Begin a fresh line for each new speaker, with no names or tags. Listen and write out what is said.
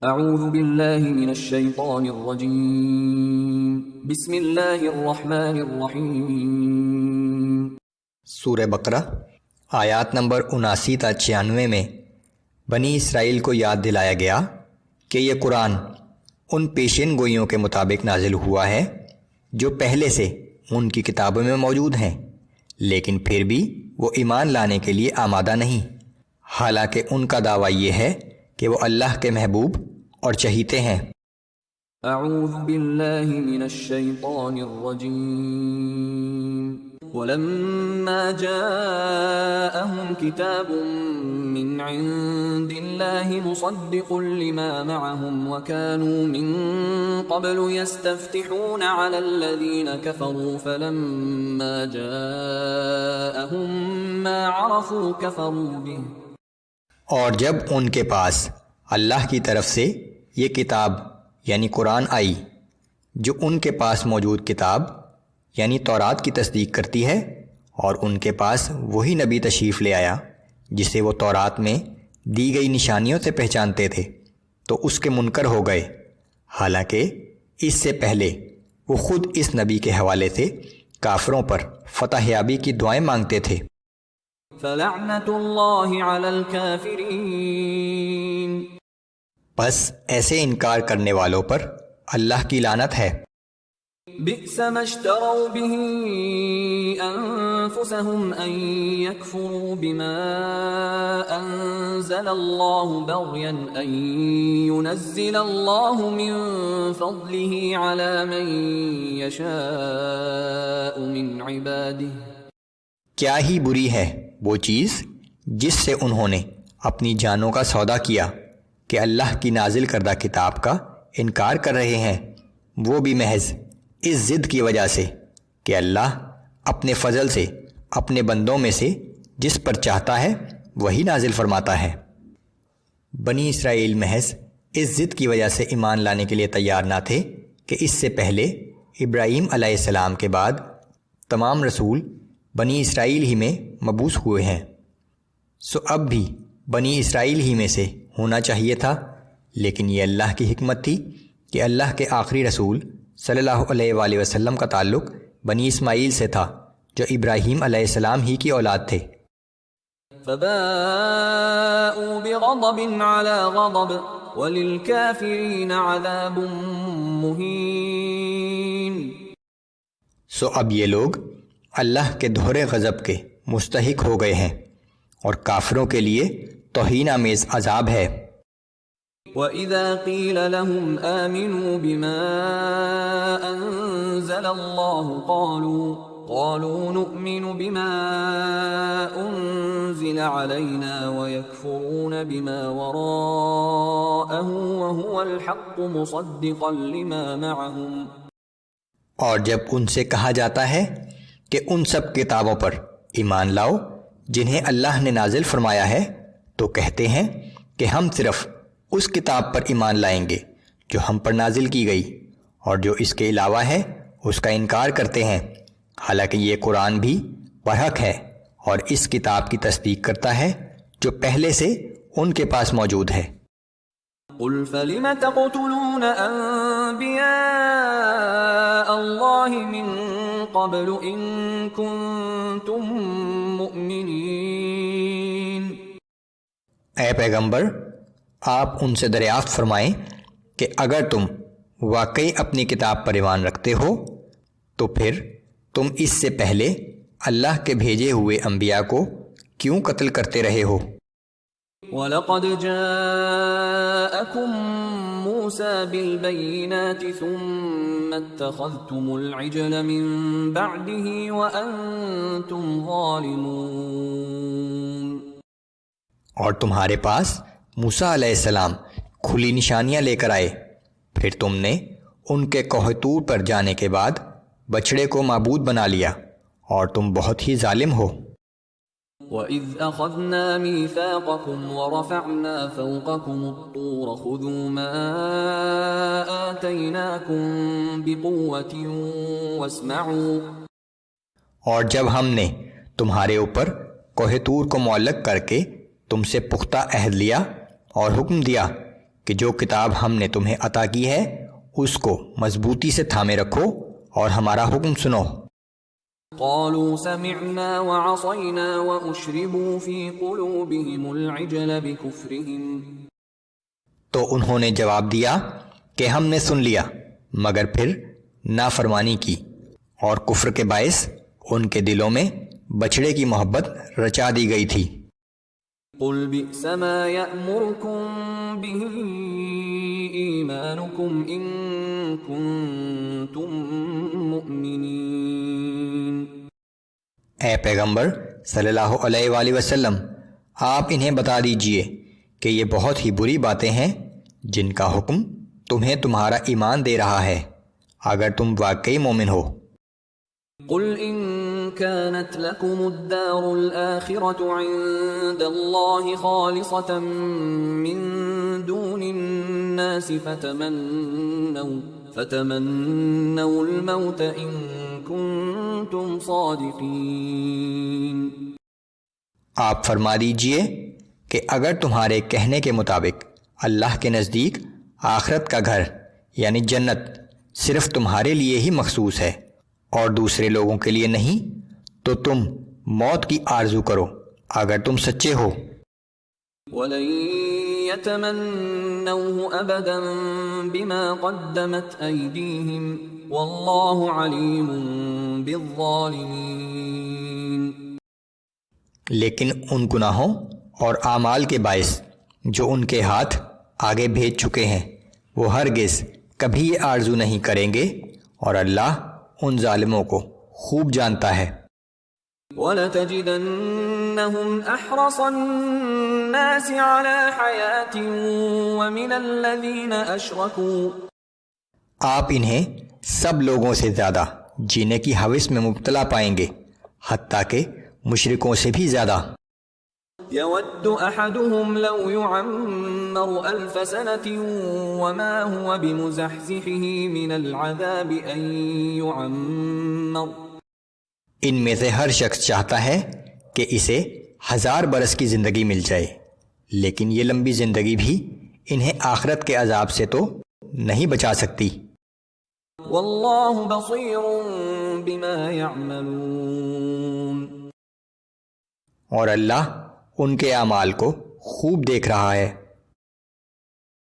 اعوذ باللہ من الشیطان الرجیم بسم اللہ الرحمن الرحیم۔
سورہ بقرہ آیات نمبر 79 تا 96 میں بنی اسرائیل کو یاد دلایا گیا کہ یہ قرآن ان پیشین گوئیوں کے مطابق نازل ہوا ہے جو پہلے سے ان کی کتابوں میں موجود ہیں، لیکن پھر بھی وہ ایمان لانے کے لیے آمادہ نہیں، حالانکہ ان کا دعویٰ یہ ہے کہ وہ اللہ کے محبوب اور چہیتے ہیں۔
اعوذ باللہ من الشیطان الرجیم۔ ولما جاءهم كتاب من عند الله مصدق لما معهم وكانوا من قبل يستفتحون على الذين كفروا فلما جاءهم ما عرفوا كفروا به۔
اور جب ان کے پاس اللہ کی طرف سے یہ کتاب یعنی قرآن آئی جو ان کے پاس موجود کتاب یعنی تورات کی تصدیق کرتی ہے، اور ان کے پاس وہی نبی تشریف لے آیا جسے وہ تورات میں دی گئی نشانیوں سے پہچانتے تھے، تو اس کے منکر ہو گئے، حالانکہ اس سے پہلے وہ خود اس نبی کے حوالے سے کافروں پر فتح یابی کی دعائیں مانگتے تھے۔
فلعنت اللہ علی الکافرین۔
بس ایسے انکار کرنے والوں پر اللہ کی لعنت ہے۔
بئس ما اشتروا به انفسهم ان يكفروا بما انزل الله بغيا ان ينزل الله من فضله على من يشاء من عباده۔
کیا ہی بری ہے وہ چیز جس سے انہوں نے اپنی جانوں کا سودا کیا کہ اللہ کی نازل کردہ کتاب کا انکار کر رہے ہیں، وہ بھی محض اس ضد کی وجہ سے کہ اللہ اپنے فضل سے اپنے بندوں میں سے جس پر چاہتا ہے وہی نازل فرماتا ہے۔ بنی اسرائیل محض اس ضد کی وجہ سے ایمان لانے کے لیے تیار نہ تھے کہ اس سے پہلے ابراہیم علیہ السلام کے بعد تمام رسول بنی اسرائیل ہی میں مبعوث ہوئے ہیں، سو اب بھی بنی اسرائیل ہی میں سے ہونا چاہیے تھا، لیکن یہ اللہ کی حکمت تھی کہ اللہ کے آخری رسول صلی اللہ علیہ وآلہ وسلم کا تعلق بنی اسماعیل سے تھا جو ابراہیم علیہ السلام ہی کی اولاد تھے۔
فباءوا بغضب على غضب وللكافرين عذاب مهين۔
سو اب یہ لوگ اللہ کے دہرے غضب کے مستحق ہو گئے ہیں، اور کافروں کے لیے توہین آمیز عذاب ہے۔
وَإِذَا قِيلَ لَهُمْ آمِنُوا بِمَا أَنزَلَ اللَّهُ قَالُوا نُؤْمِنُ بِمَا أُنزِلَ عَلَيْنَا وَيَكْفُرُونَ بِمَا وَرَاءَهُ وَهُوَ الْحَقُّ مُصَدِّقًا لِمَا مَعَهُمْ۔
اور جب ان سے کہا جاتا ہے کہ ان سب کتابوں پر ایمان لاؤ جنہیں اللہ نے نازل فرمایا ہے، تو کہتے ہیں کہ ہم صرف اس کتاب پر ایمان لائیں گے جو ہم پر نازل کی گئی، اور جو اس کے علاوہ ہے اس کا انکار کرتے ہیں، حالانکہ یہ قرآن بھی برحق ہے اور اس کتاب کی تصدیق کرتا ہے جو پہلے سے ان کے پاس موجود ہے۔
قُلْ فَلِمَ تَقْتُلُونَ أَنبِيَاءَ اللَّهِ مِن قَبْلُ إِن كُنتُم مُّؤْمِنِينَ۔
اے پیغمبر، آپ ان سے دریافت فرمائیں کہ اگر تم واقعی اپنی کتاب پر ایمان رکھتے ہو تو پھر تم اس سے پہلے اللہ کے بھیجے ہوئے انبیاء کو کیوں قتل کرتے رہے ہو؟
وَلَقَدْ جَاءَكُم مُّوسَىٰ بِالْبَيِّنَاتِ ثُمَّ اتَّخَذْتُمُ الْعِجْلَ مِن بَعْدِهِ وَأَنتُمْ ظَالِمُونَ۔
اور تمہارے پاس موسیٰ علیہ السلام کھلی نشانیاں لے کر آئے، پھر تم نے ان کے کوہ طور پر جانے کے بعد بچڑے کو معبود بنا لیا، اور تم بہت ہی ظالم ہو۔
وَإِذْ أَخَذْنَا مِيثَاقَكُمْ وَرَفَعْنَا فَوْقَكُمُ الطُّورَ خُذُوا مَا آتَيْنَاكُمْ بِقُوَّةٍ وَاسْمَعُوا۔
اور جب ہم نے تمہارے اوپر کوہ طور کو معلق کر کے تم سے پختہ عہد لیا اور حکم دیا کہ جو کتاب ہم نے تمہیں عطا کی ہے اس کو مضبوطی سے تھامے رکھو اور ہمارا حکم سنو۔
قالوا سمعنا وعصينا وأشربوا في قلوبهم العجل بكفرهم
تو انہوں نے جواب دیا کہ ہم نے سن لیا، مگر پھر نافرمانی کی، اور کفر کے باعث ان کے دلوں میں بچھڑے کی محبت رچا دی گئی تھی۔
قل بئس ما يأمركم به إيمانكم إن كنتم مؤمنين۔
اے پیغمبر صلی اللہ علیہ وآلہ وسلم، آپ انہیں بتا دیجئے کہ یہ بہت ہی بری باتیں ہیں جن کا حکم تمہیں تمہارا ایمان دے رہا ہے، اگر تم واقعی مومن ہو۔
قل إن كانت لكم الدار الآخرة عند الله خالصة من دون الناس فتمنوا الموت إن كنتم صادقين۔
آپ فرما دیجئے کہ اگر تمہارے کہنے کے مطابق اللہ کے نزدیک آخرت کا گھر یعنی جنت صرف تمہارے لیے ہی مخصوص ہے اور دوسرے لوگوں کے لیے نہیں، تو تم موت کی آرزو کرو اگر تم سچے ہو۔
وَلَن يَتَمَنَّوْهُ أَبَدًا بِمَا قَدَّمَتْ أَيْدِيهِمْ وَاللَّهُ عَلِيمٌ بِالظَّالِمِينَ۔
لیکن ان گناہوں اور اعمال کے باعث جو ان کے ہاتھ آگے بھیج چکے ہیں وہ ہرگز کبھی یہ آرزو نہیں کریں گے، اور اللہ ان ظالموں کو خوب جانتا ہے۔
وَلَتَجِدَنَّهُمْ أَحْرَصَ النَّاسِ عَلَى حَيَاةٍ وَمِنَ الَّذِينَ أَشْرَكُوا۔
آپ انہیں سب لوگوں سے زیادہ جینے کی ہوس میں مبتلا پائیں گے، حتیٰ کہ مشرکوں سے بھی زیادہ۔
يَوَدُّ أَحَدُهُمْ لَوْ يُعَمَّرُ أَلْفَ سَنَةٍ وَمَا هُوَ بِمُزَحْزِحِهِ مِنَ الْعَذَابِ أَن يُعَمَّرَ۔
ان میں سے ہر شخص چاہتا ہے کہ اسے 1000 برس کی زندگی مل جائے، لیکن یہ لمبی زندگی بھی انہیں آخرت کے عذاب سے تو نہیں بچا سکتی۔
وَاللَّهُ بَصِيرٌ بِمَا يَعْمَلُونَ۔
اور اللہ ان کے اعمال کو خوب دیکھ رہا ہے۔